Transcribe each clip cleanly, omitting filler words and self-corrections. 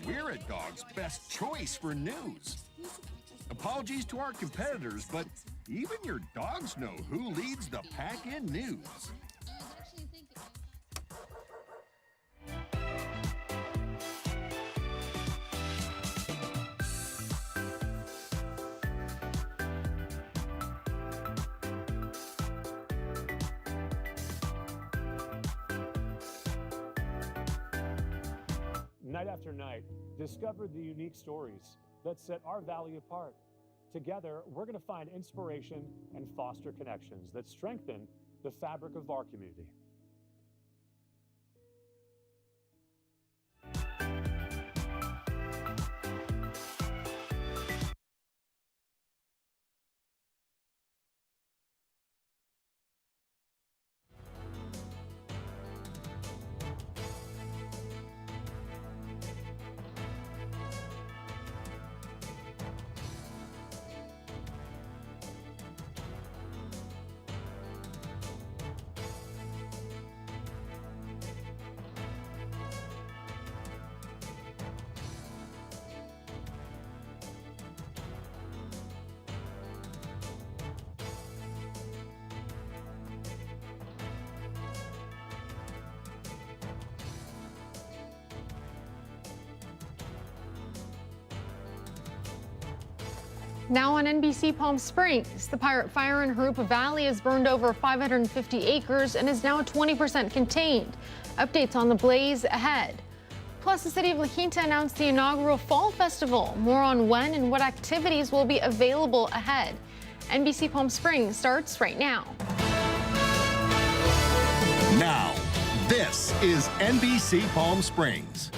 we're a dog's best choice for news. Apologies to our competitors, but even your dogs know who leads the pack in news. Night after night, discover the unique stories that set our valley apart. Together, we're going to find inspiration and foster connections that strengthen the fabric of our community. Now on NBC Palm Springs, the Pirate Fire in Jurupa Valley has burned over 550 acres and is now 20% contained. Updates on the blaze ahead. Plus, the city of La Quinta announced the inaugural Fall Festival. More on when and what activities will be available ahead. NBC Palm Springs starts right now. Now, this is NBC Palm Springs.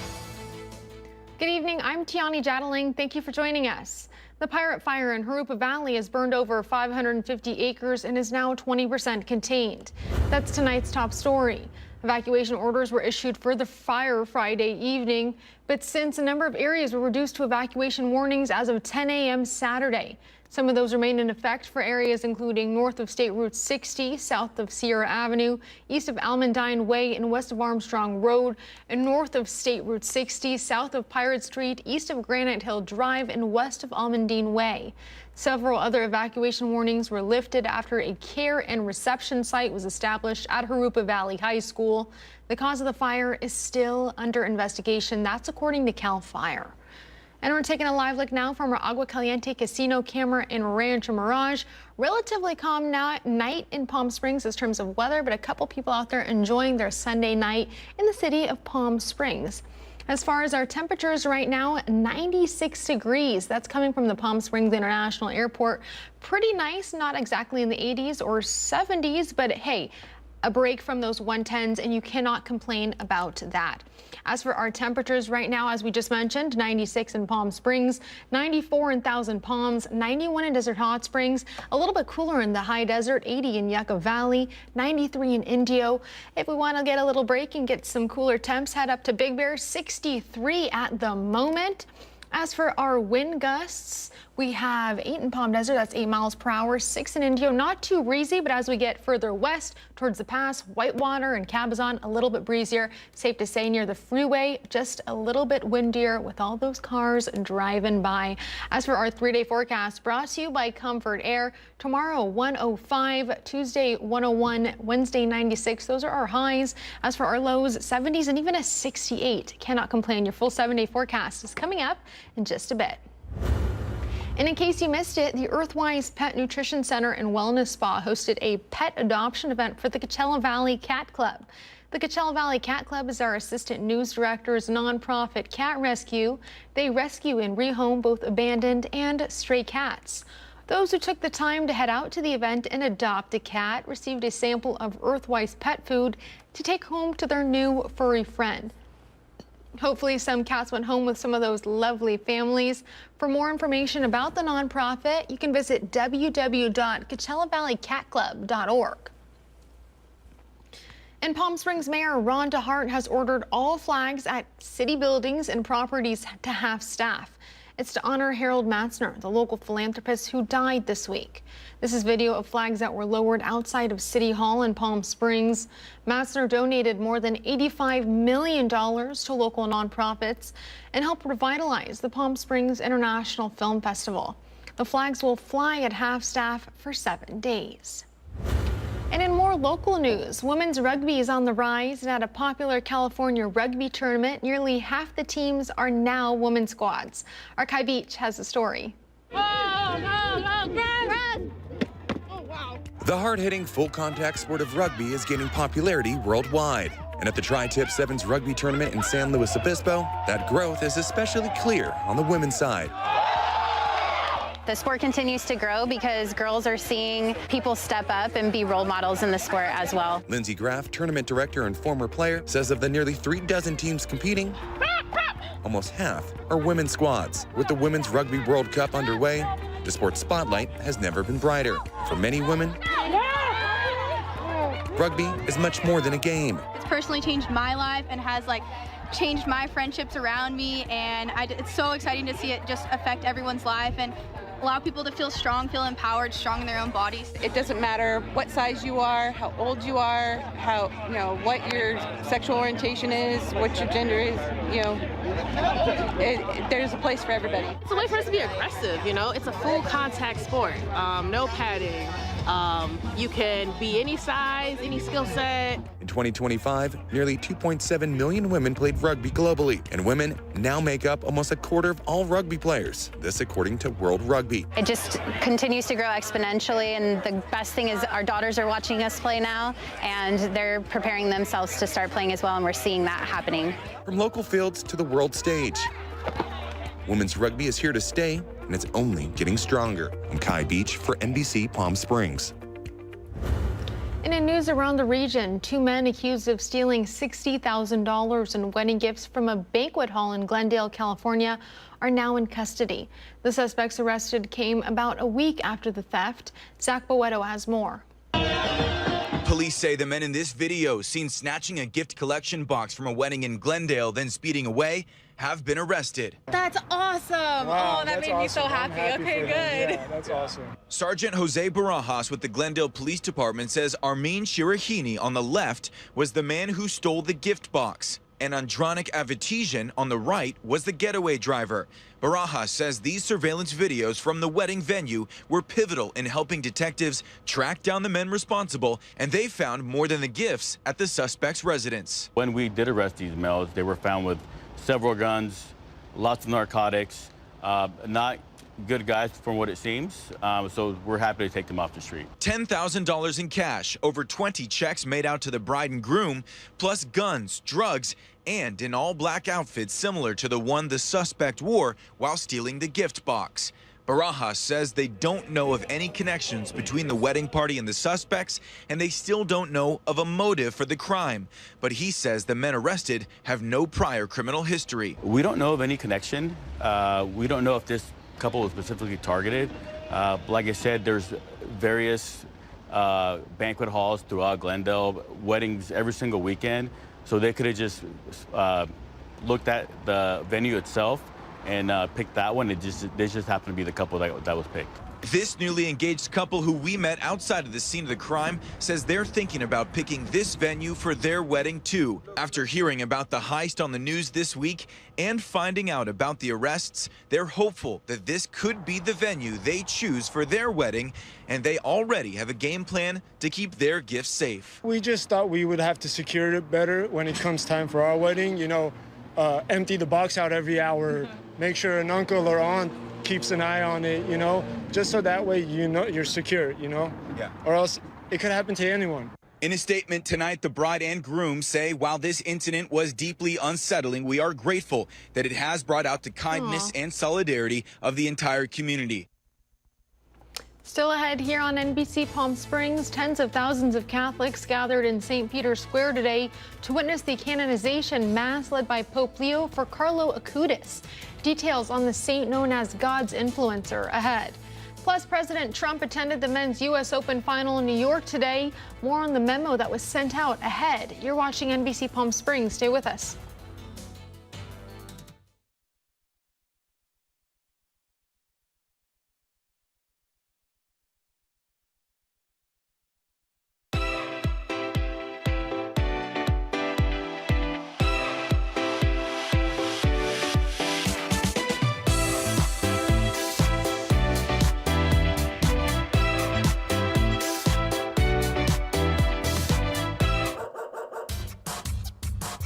Good evening, I'm Tiani Jadaling. Thank you for joining us. The Pirate Fire in Jurupa Valley has burned over 550 acres and is now 20% contained. That's tonight's top story. Evacuation orders were issued for the fire Friday evening, but since a number of areas were reduced to evacuation warnings as of 10 a.m. Saturday. Some of those remain in effect for areas including north of State Route 60, south of Sierra Avenue, east of Almondine Way and west of Armstrong Road, and north of State Route 60, south of Pirate Street, east of Granite Hill Drive, and west of Almondine Way. Several other evacuation warnings were lifted after a care and reception site was established at Jurupa Valley High School. The cause of the fire is still under investigation. That's according to CAL FIRE. And we're taking a live look now from our Agua Caliente casino camera in Rancho Mirage. Relatively calm night in Palm Springs in terms of weather, but a couple people out there enjoying their Sunday night in the city of Palm Springs. As far as our temperatures right now, 96 degrees. That's coming from the Palm Springs International Airport. Pretty nice, not exactly in the 80s or 70s, but hey, a break from those 110s, and you cannot complain about that. As for our temperatures right now, as we just mentioned, 96 in Palm Springs, 94 in Thousand Palms, 91 in Desert Hot Springs, a little bit cooler in the high desert, 80 in Yucca Valley, 93 in Indio. If we want to get a little break and get some cooler temps, head up to Big Bear, 63 at the moment. As for our wind gusts, we have 8 in Palm Desert, that's 8 miles per hour, 6 in Indio, not too breezy, but as we get further west towards the pass, Whitewater and Cabazon, a little bit breezier. Safe to say near the freeway, just a little bit windier with all those cars driving by. As for our 3-day forecast, brought to you by Comfort Air, tomorrow 105, Tuesday 101, Wednesday 96. Those are our highs. As for our lows, 70s and even a 68. Cannot complain. Your full 7-day forecast is coming up in just a bit. And in case you missed it, the Earthwise Pet Nutrition Center and Wellness Spa hosted a pet adoption event for the Coachella Valley Cat Club. The Coachella Valley Cat Club is our assistant news director's nonprofit cat rescue. They rescue and rehome both abandoned and stray cats. Those who took the time to head out to the event and adopt a cat received a sample of Earthwise pet food to take home to their new furry friend. Hopefully some cats went home with some of those lovely families. For more information about the nonprofit, you can visit www.CoachellaValleyCatClub.org. And Palm Springs Mayor Ron DeHart has ordered all flags at city buildings and properties to half staff. It's to honor Harold Matzner, the local philanthropist who died this week. This is video of flags that were lowered outside of City Hall in Palm Springs. Matzner donated more than $85 million to local nonprofits and helped revitalize the Palm Springs International Film Festival. The flags will fly at half-staff for 7 days. And in more local news, women's rugby is on the rise, and at a popular California rugby tournament, nearly half the teams are now women's squads. Our Kai Beach has the story. The hard-hitting, full-contact sport of rugby is gaining popularity worldwide. And at the Tri-Tip Sevens rugby tournament in San Luis Obispo, that growth is especially clear on the women's side. The sport continues to grow because girls are seeing people step up and be role models in the sport as well. Lindsay Graff, tournament director and former player, says of the nearly 36 teams competing, almost half are women's squads. With the Women's Rugby World Cup underway, the sport's spotlight has never been brighter. For many women, rugby is much more than a game. It's personally changed my life and has changed my friendships around me, and it's so exciting to see it just affect everyone's life and allow people to feel strong, feel empowered, strong in their own bodies. It doesn't matter what size you are, how old you are, what your sexual orientation is, what your gender is, there's a place for everybody. It's a way for us to be aggressive, It's a full contact sport, no padding. You can be any size, any skill set. In 2025, nearly 2.7 million women played rugby globally, and women now make up almost a quarter of all rugby players. This according to World Rugby. It just continues to grow exponentially, and the best thing is our daughters are watching us play now, and they're preparing themselves to start playing as well, and we're seeing that happening. From local fields to the world stage, women's rugby is here to stay, and it's only getting stronger. I'm Kai Beach for NBC Palm Springs. And in news around the region, 2 men accused of stealing $60,000 in wedding gifts from a banquet hall in Glendale, California, are now in custody. The suspects arrested came about a week after the theft. Zach Boetto has more. Police say the men in this video, seen snatching a gift collection box from a wedding in Glendale, then speeding away, have been arrested. That's awesome. Wow, that made me so happy. Okay, good. Yeah, that's awesome. Sergeant Jose Barajas with the Glendale Police Department says Armin Shirahini on the left was the man who stole the gift box, and Andranik Avitesian on the right was the getaway driver. Barajas says these surveillance videos from the wedding venue were pivotal in helping detectives track down the men responsible, and they found more than the gifts at the suspect's residence. When we did arrest these males, they were found with several guns, lots of narcotics, not good guys from what it seems, so we're happy to take them off the street. $10,000 in cash, over 20 checks made out to the bride and groom, plus guns, drugs, and an all-black outfit similar to the one the suspect wore while stealing the gift box. Barajas says they don't know of any connections between the wedding party and the suspects, and they still don't know of a motive for the crime. But he says the men arrested have no prior criminal history. We don't know of any connection. We don't know if this couple was specifically targeted. Like I said, there's various banquet halls throughout Glendale, weddings every single weekend. So they could have just looked at the venue itself and picked that one. They just happened to be the couple that was picked. This newly engaged couple who we met outside of the scene of the crime says they're thinking about picking this venue for their wedding too. After hearing about the heist on the news this week and finding out about the arrests, they're hopeful that this could be the venue they choose for their wedding, and they already have a game plan to keep their gifts safe. We just thought we would have to secure it better when it comes time for our wedding. Empty the box out every hour, make sure an uncle or aunt keeps an eye on it, just so that way you're secure, Yeah. Or else it could happen to anyone. In a statement tonight, the bride and groom say while this incident was deeply unsettling, we are grateful that it has brought out the kindness and solidarity of the entire community. Still ahead here on NBC Palm Springs, tens of thousands of Catholics gathered in St. Peter's Square today to witness the canonization mass led by Pope Leo for Carlo Acutis. Details on the saint known as God's influencer ahead. Plus, President Trump attended the men's U.S. Open final in New York today. More on the memo that was sent out ahead. You're watching NBC Palm Springs. Stay with us.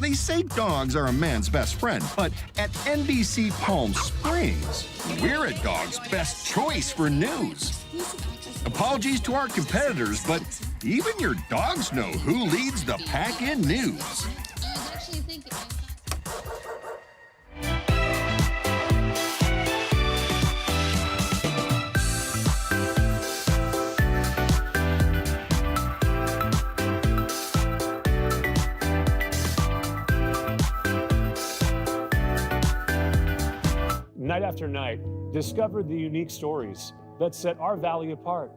They say dogs are a man's best friend, but at NBC Palm Springs, we're a dog's best choice for news. Apologies to our competitors, but even your dogs know who leads the pack in news. Night after night, discover the unique stories that set our valley apart.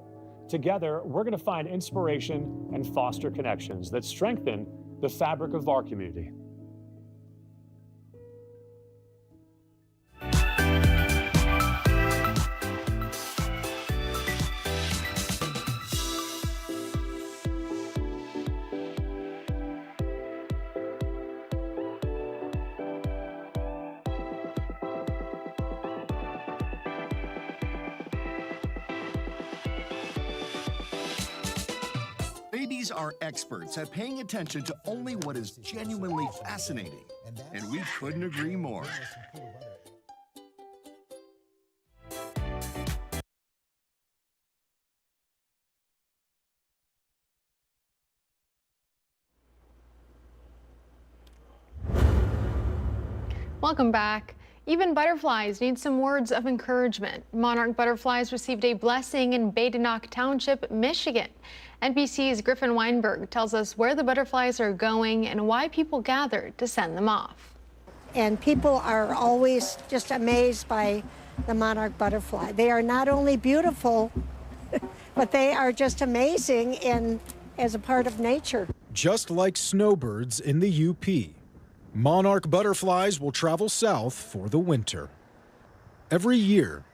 Together, we're going to find inspiration and foster connections that strengthen the fabric of our community. Babies are experts at paying attention to only what is genuinely fascinating, and we couldn't agree more. Welcome back. Even butterflies need some words of encouragement. Monarch butterflies received a blessing in Badenoch Township, Michigan. NBC's Griffin Weinberg tells us where the butterflies are going and why people gathered to send them off. And people are always just amazed by the monarch butterfly. They are not only beautiful, but they are just amazing as a part of nature. Just like snowbirds in the UP, monarch butterflies will travel south for the winter. Every year,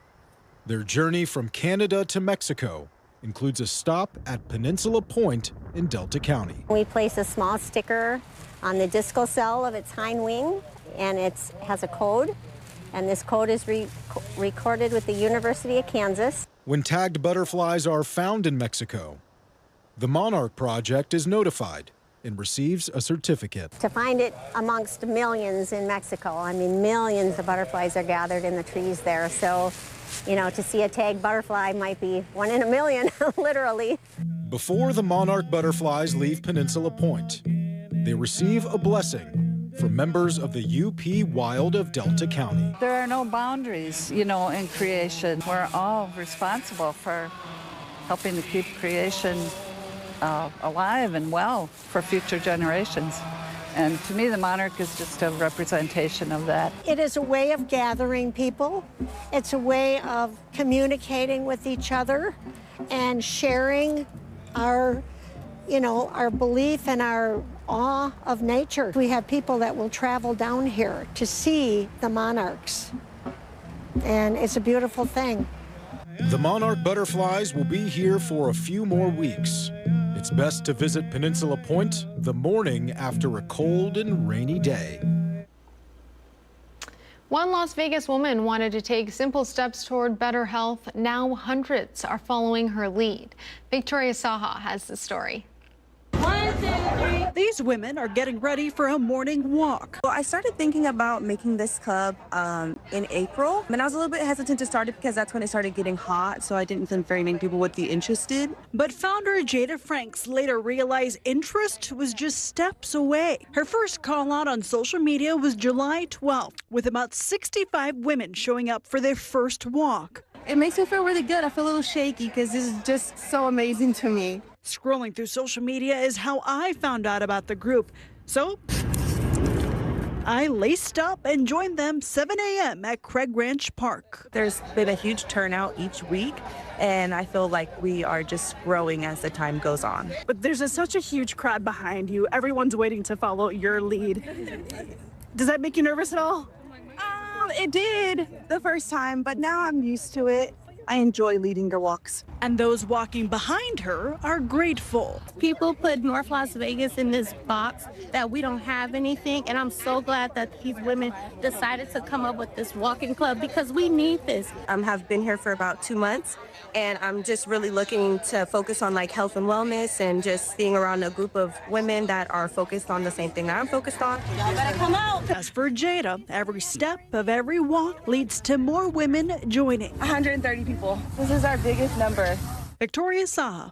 their journey from Canada to Mexico includes a stop at Peninsula Point in Delta County. We place a small sticker on the discal cell of its hind wing, and it has a code, and this code is recorded with the University of Kansas. When tagged butterflies are found in Mexico, the Monarch Project is notified and receives a certificate. To find it amongst millions in Mexico, I mean, millions of butterflies are gathered in the trees there, so you know, to see a tagged butterfly might be 1 in a million, literally. Before the monarch butterflies leave Peninsula Point, they receive a blessing from members of the UP Wild of Delta County. There are no boundaries, you know, in creation. We're all responsible for helping to keep creation alive and well for future generations. And to me, the monarch is just a representation of that. It is a way of gathering people. It's a way of communicating with each other and sharing our, you know, our belief and our awe of nature. We have people that will travel down here to see the monarchs, and it's a beautiful thing. The monarch butterflies will be here for a few more weeks. It's best to visit Peninsula Point the morning after a cold and rainy day. One Las Vegas woman wanted to take simple steps toward better health. Now hundreds are following her lead. Victoria Saha has the story. 1, 2, 3. These women are getting ready for a morning walk. Well, I started thinking about making this club in April, and I was a little bit hesitant to start it because that's when it started getting hot, so I didn't think very many people would be interested. But founder Jada Franks later realized interest was just steps away. Her first call out on social media was July 12th, with about 65 women showing up for their first walk. It makes me feel really good. I feel a little shaky because this is just so amazing to me. Scrolling through social media is how I found out about the group. So I laced up and joined them 7 a.m. at Craig Ranch Park. There's been a huge turnout each week, and I feel like we are just growing as the time goes on. But there's such a huge crowd behind you. Everyone's waiting to follow your lead. Does that make you nervous at all? It did the first time, but now I'm used to it. I enjoy leading their walks. And those walking behind her are grateful. People put North Las Vegas in this box that we don't have anything, and I'm so glad that these women decided to come up with this walking club because we need this. I have been here for about 2 months, and I'm just really looking to focus on like health and wellness and just being around a group of women that are focused on the same thing that I'm focused on. Y'all better come out. As for Jada, every step of every walk leads to more women joining. 130 people. This is our biggest number. Victoria Saha.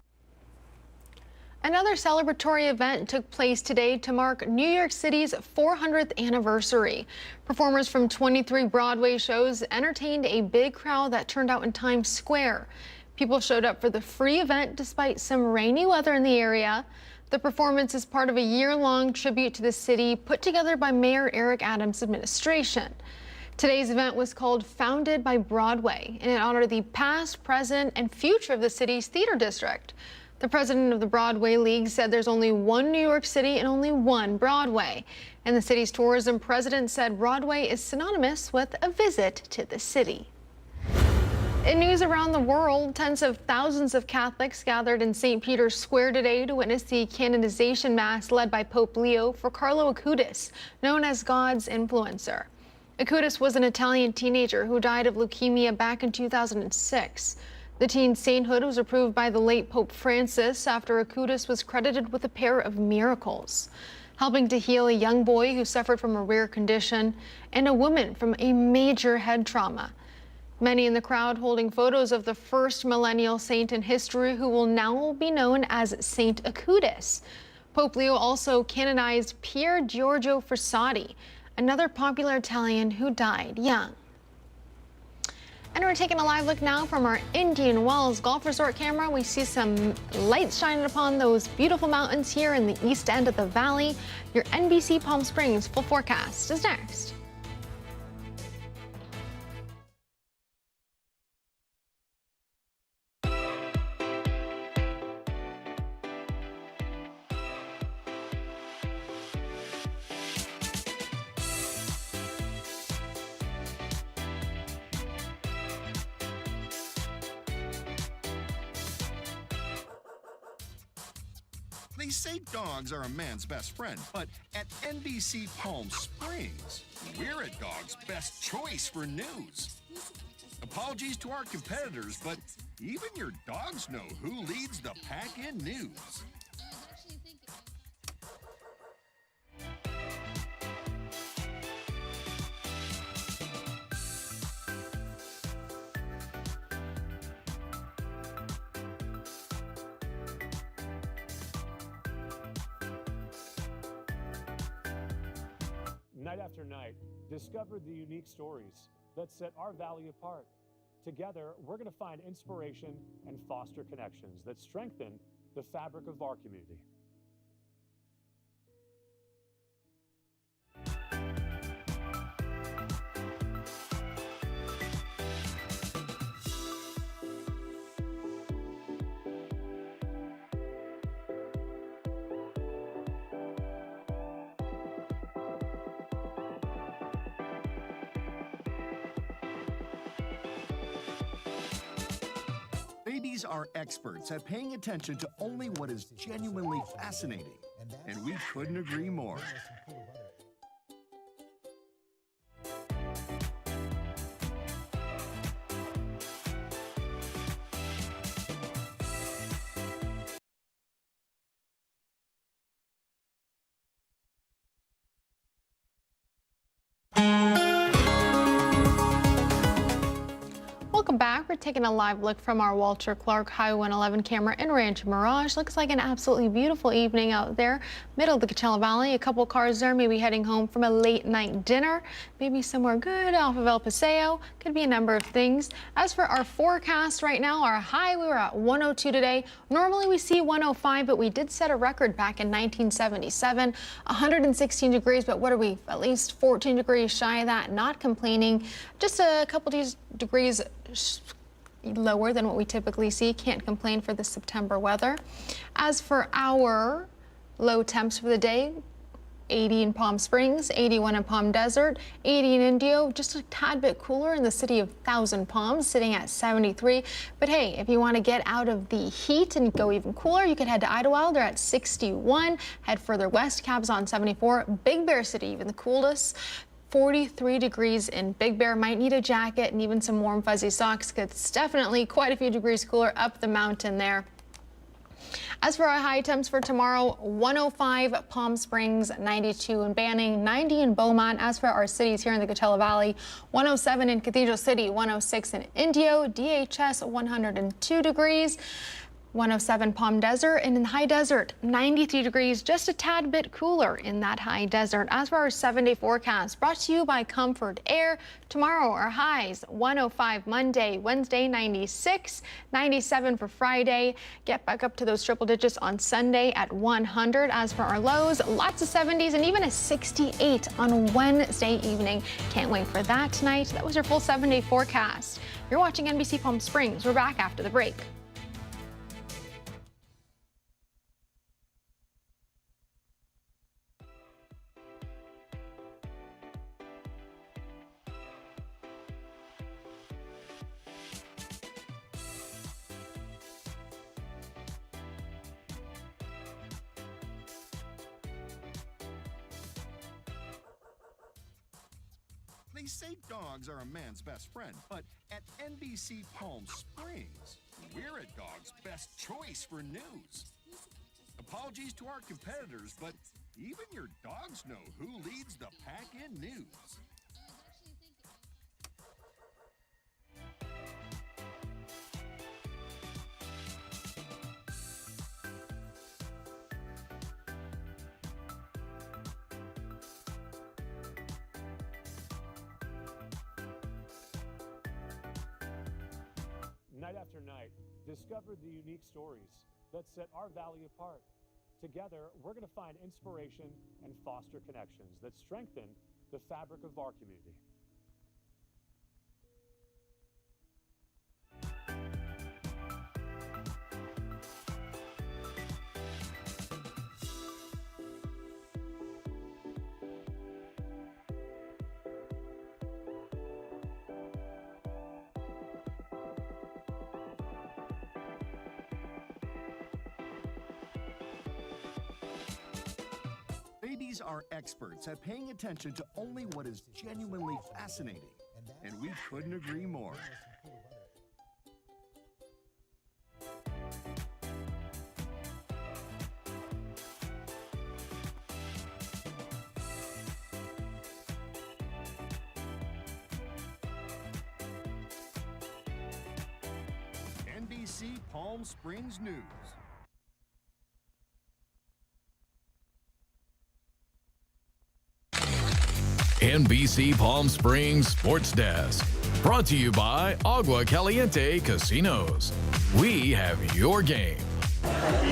Another celebratory event took place today to mark New York City's 400th anniversary. Performers from 23 Broadway shows entertained a big crowd that turned out in Times Square. People showed up for the free event despite some rainy weather in the area. The performance is part of a year-long tribute to the city put together by Mayor Eric Adams' administration. Today's event was called Founded by Broadway, and it honored the past, present, and future of the city's theater district. The president of the Broadway League said there's only one New York City and only one Broadway. And the city's tourism president said Broadway is synonymous with a visit to the city. In news around the world, tens of thousands of Catholics gathered in St. Peter's Square today to witness the canonization mass led by Pope Leo for Carlo Acutis, known as God's influencer. Acutis was an Italian teenager who died of leukemia back in 2006. The teen sainthood was approved by the late Pope Francis after Acutis was credited with a pair of miracles, helping to heal a young boy who suffered from a rare condition and a woman from a major head trauma. Many in the crowd holding photos of the first millennial saint in history who will now be known as Saint Acutis. Pope Leo also canonized Pier Giorgio Frassati, another popular Italian who died young. And we're taking a live look now from our Indian Wells Golf Resort camera. We see some lights shining upon those beautiful mountains here in the east end of the valley. Your NBC Palm Springs full forecast is next. They say dogs are a man's best friend, but at NBC Palm Springs, we're a dog's best choice for news. Apologies to our competitors, but even your dogs know who leads the pack in news. Night after night, discover the unique stories that set our valley apart. Together, we're going to find inspiration and foster connections that strengthen the fabric of our community. Babies are experts at paying attention to only what is genuinely fascinating, and we couldn't agree more. Welcome back. We're taking a live look from our Walter Clark Highway 111 camera in Rancho Mirage. Looks like an absolutely beautiful evening out there, middle of the Coachella Valley. A couple cars there, maybe heading home from a late night dinner, maybe somewhere good off of El Paseo. Could be a number of things. As for our forecast right now, our high, we were at 102 today. Normally we see 105, but we did set a record back in 1977, 116 degrees, but what are we, at least 14 degrees shy of that, not complaining. Just a couple degrees lower than what we typically see. Can't complain for the September weather. As for our low temps for the day, 80 in Palm Springs, 81 in Palm Desert, 80 in Indio, just a tad bit cooler in the city of Thousand Palms, sitting at 73. But hey, if you want to get out of the heat and go even cooler, you can head to Idlewild. They're at 61. Head further west, Cabazon 74. Big Bear City, even the coolest. 43 degrees in Big Bear. Might need a jacket and even some warm fuzzy socks, because it's definitely quite a few degrees cooler up the mountain there. As for our high temps for tomorrow, 105 Palm Springs, 92 in Banning, 90 in Beaumont. As for our cities here in the Coachella Valley, 107 in Cathedral City, 106 in Indio, DHS 102 degrees. 107 Palm Desert, and in the high desert, 93 degrees, just a tad bit cooler in that high desert. As for our 7-day forecast, brought to you by Comfort Air. Tomorrow, our highs, 105 Monday, Wednesday, 96, 97 for Friday. Get back up to those triple digits on Sunday at 100. As for our lows, lots of 70s and even a 68 on Wednesday evening. Can't wait for that tonight. That was your full 7-day forecast. You're watching NBC Palm Springs. We're back after the break. They say dogs are a man's best friend, but at NBC Palm Springs, we're a dog's best choice for news. Apologies to our competitors, but even your dogs know who leads the pack in news. Night after night, discover the unique stories that set our valley apart. Together, we're going to find inspiration and foster connections that strengthen the fabric of our community. Babies are experts at paying attention to only what is genuinely fascinating, and we couldn't agree more. NBC Palm Springs News. NBC Palm Springs Sports Desk. Brought to you by Agua Caliente Casinos. We have your game.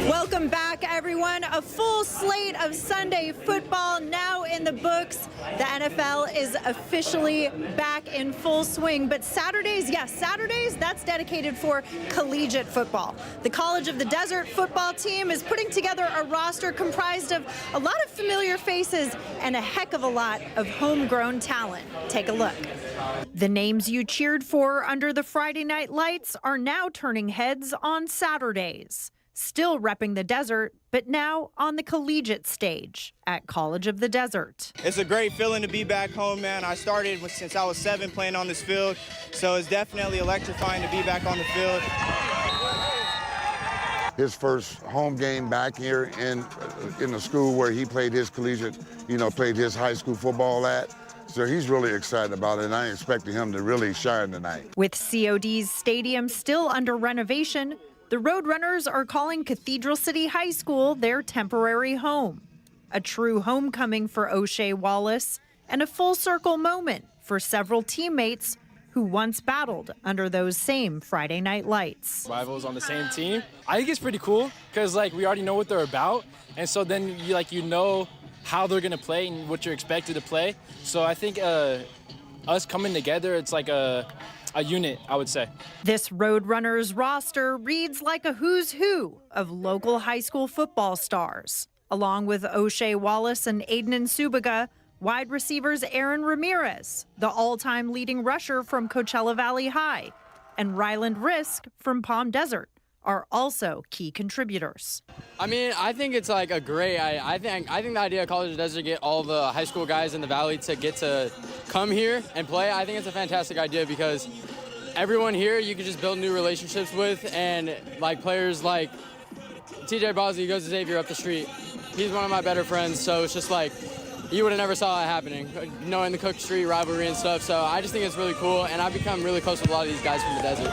Welcome back, everyone. A full slate of Sunday football now in the books. The NFL is officially back in full swing. But Saturdays, yes, Saturdays, that's dedicated for collegiate football. The College of the Desert football team is putting together a roster comprised of a lot of familiar faces and a heck of a lot of homegrown talent. Take a look. The names you cheered for under the Friday night lights are now turning heads on Saturdays. Still repping the desert, but now on the collegiate stage at College of the Desert. It's a great feeling to be back home, man. I started since I was 7 playing on this field, so it's definitely electrifying to be back on the field. His first home game back here in the school where he played his collegiate, played his high school football at. So he's really excited about it, and I expected him to really shine tonight. With COD's stadium still under renovation, the Roadrunners are calling Cathedral City High School their temporary home. A true homecoming for O'Shea Wallace and a full circle moment for several teammates who once battled under those same Friday night lights. Rivals on the same team. I think it's pretty cool because we already know what they're about, and so then you know how they're gonna play and what you're expected to play. So I think us coming together, it's like a unit, I would say. This Roadrunners roster reads like a who's who of local high school football stars, along with O'Shea Wallace and Aiden Subiga, wide receivers Aaron Ramirez, the all-time leading rusher from Coachella Valley High, and Ryland Risk from Palm Desert are also key contributors. I mean, I think it's like a great, I think the idea of College does to get all the high school guys in the Valley to get to come here and play. I think it's a fantastic idea because everyone here you can just build new relationships with, and like players like TJ Bosley goes to Xavier up the street. He's one of my better friends, so it's just like, you would have never saw it happening, knowing the Cook Street rivalry and stuff. So I just think it's really cool, and I've become really close with a lot of these guys from the desert.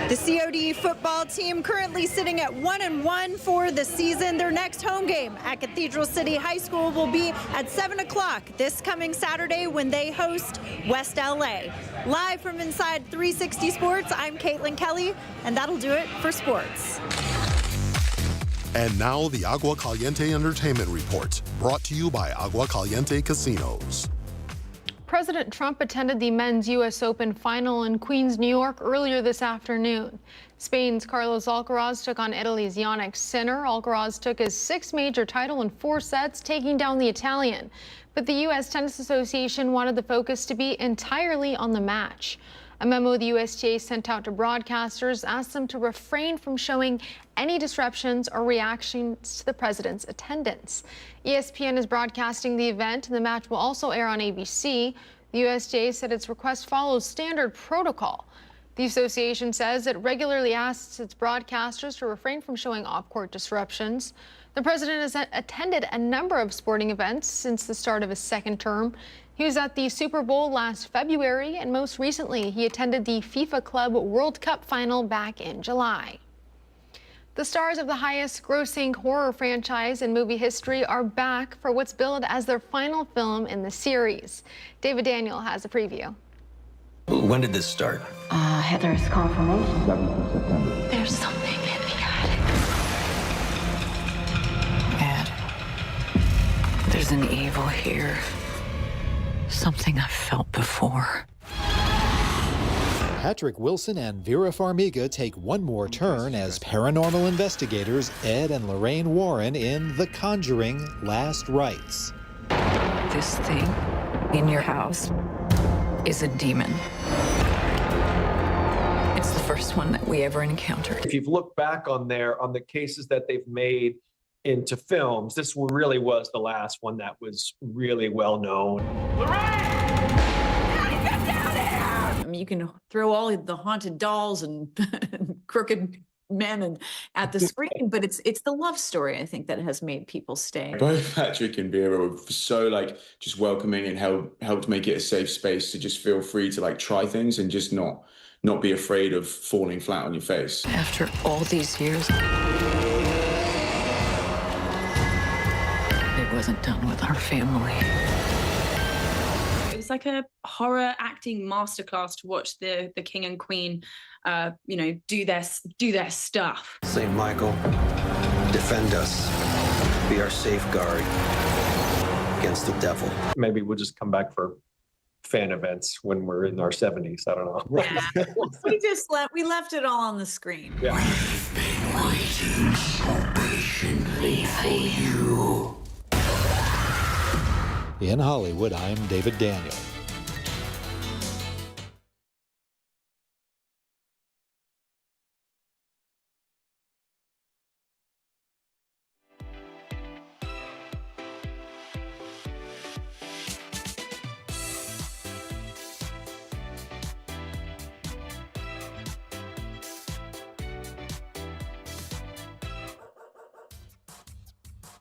The COD football team currently sitting at 1-1 for the season. Their next home game at Cathedral City High School will be at 7 o'clock this coming Saturday when they host West LA. Live from inside 360 Sports, I'm Caitlin Kelly, and that'll do it for sports. And now the Agua Caliente Entertainment Report, brought to you by Agua Caliente Casinos. President Trump attended the men's U.S. Open final in Queens, New York earlier this afternoon. Spain's Carlos Alcaraz took on Italy's Yannick Sinner. Alcaraz took his sixth major title in 4 sets, taking down the Italian. But the U.S. Tennis Association wanted the focus to be entirely on the match. A memo the USTA sent out to broadcasters asked them to refrain from showing any disruptions or reactions to the president's attendance. ESPN is broadcasting the event, and the match will also air on ABC. The USTA said its request follows standard protocol. The association says it regularly asks its broadcasters to refrain from showing off-court disruptions. The president has attended a number of sporting events since the start of his second term. He was at the Super Bowl last February, and most recently, he attended the FIFA Club World Cup final back in July. The stars of the highest-grossing horror franchise in movie history are back for what's billed as their final film in the series. David Daniel has a preview. When did this start? Heather's confirmation. 7th of September. There's something in the attic. Ed, there's an evil here. Something I've felt before. Patrick Wilson and Vera Farmiga take one more turn as paranormal investigators Ed and Lorraine Warren in The Conjuring: Last Rites. This thing in your house is a demon. It's the first one that we ever encountered. If you've looked back on the cases that they've made into films, this really was the last one that was really well known. I mean, you can throw all the haunted dolls and crooked men at the screen, but it's the love story, I think, that has made people stay. Both Patrick and Vera were so just welcoming and helped make it a safe space to just feel free to try things and just not be afraid of falling flat on your face. After all these years, it wasn't done with our family. It was like a horror acting masterclass to watch the king and queen, do their stuff. St. Michael, defend us. Be our safeguard against the devil. Maybe we'll just come back for fan events when we're in our 70s. I don't know. Yeah. we left it all on the screen. Yeah. We've been waiting so patiently for you. In Hollywood, I'm David Daniel.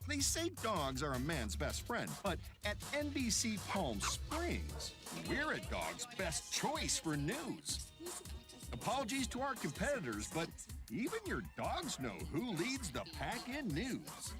They say dogs are a man's best friend, but at NBC Palm Springs, we're a dog's best choice for news. Apologies to our competitors, but even your dogs know who leads the pack in news.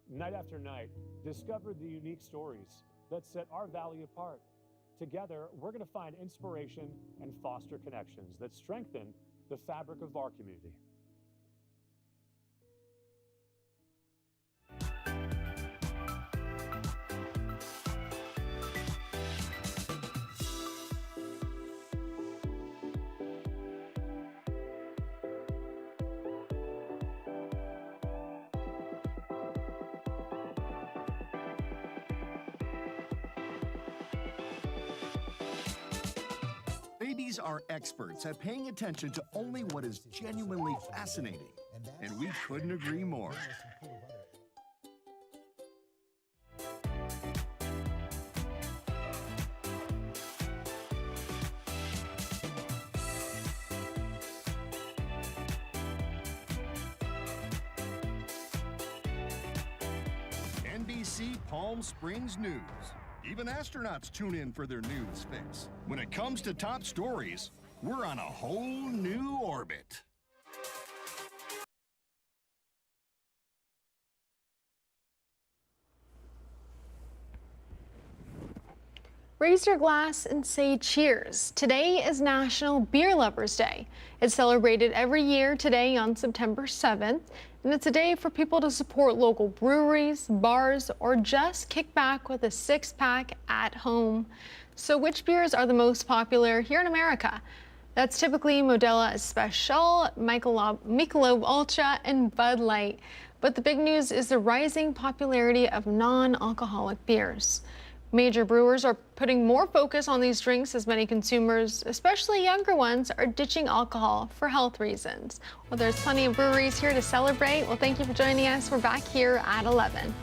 Night after night, discover the unique stories that set our valley apart. Together, we're going to find inspiration and foster connections that strengthen the fabric of our community. Babies are experts at paying attention to only what is genuinely fascinating, and we couldn't agree more. NBC Palm Springs News. Even astronauts tune in for their news fix. When it comes to top stories, we're on a whole new orbit. Raise your glass and say cheers. Today is National Beer Lovers Day. It's celebrated every year today on September 7th, and it's a day for people to support local breweries, bars, or just kick back with a six-pack at home. So which beers are the most popular here in America? That's typically Modelo Especial, Michelob Ultra, and Bud Light. But the big news is the rising popularity of non-alcoholic beers. Major brewers are putting more focus on these drinks as many consumers, especially younger ones, are ditching alcohol for health reasons. Well, there's plenty of breweries here to celebrate. Well, thank you for joining us. We're back here at 11.